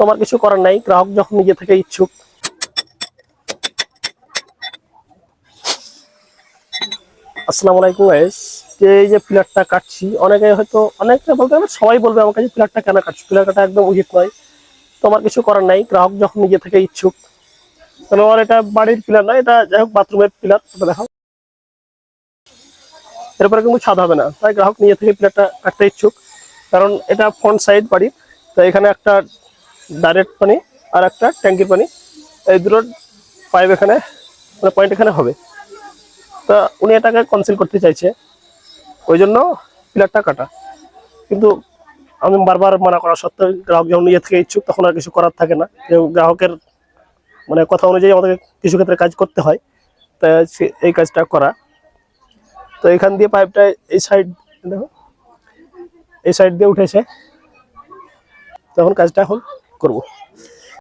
আমার কিছু করার নাই, গ্রাহক যখন নিজে থেকে ইচ্ছুক। আসসালামু আলাইকুম গাইস। এই যে পিলারটা কাটছি, অনেকে বলতে গেলে সবাই বলবে আমার কাছে পিলারটা কেন কাটছি, পিলার কাটা একদম উচিত নয়। তো আমার কিছু করার নাই, গ্রাহক যখন নিজে থেকে ইচ্ছুক। কারণ আমার এটা বাড়ির পিলার নয়, এটা যাই হোক বাথরুমের পিলার, এটা দেখাও। এরপরে কিন্তু ছাদ হবে না, তাই গ্রাহক নিজে থেকে পিলারটা কাটতে ইচ্ছুক। কারণ এটা ফ্রন্ট সাইড বাড়ির, তো এখানে একটা ডাইরেক্ট পানি আর একটা ট্যাঙ্কির পানি, এই দুটো পাইপ এখানে মানে পয়েন্ট এখানে হবে। তা উনি এটাকে কনসিল করতে চাইছে, ওই জন্য পিলারটা কাটা। কিন্তু আমি বারবার মানা করা সত্ত্বেও গ্রাহক যখন নিজে থেকে ইচ্ছুক, তখন আর কিছু করার থাকে না। গ্রাহকের মানে কথা অনুযায়ী আমাদের কিছু ক্ষেত্রে কাজ করতে হয়, তাই এই কাজটা করা। তো এখান দিয়ে পাইপটা এই সাইড, দেখো এই সাইড দিয়ে উঠেছে, তখন কাজটা এখন করব।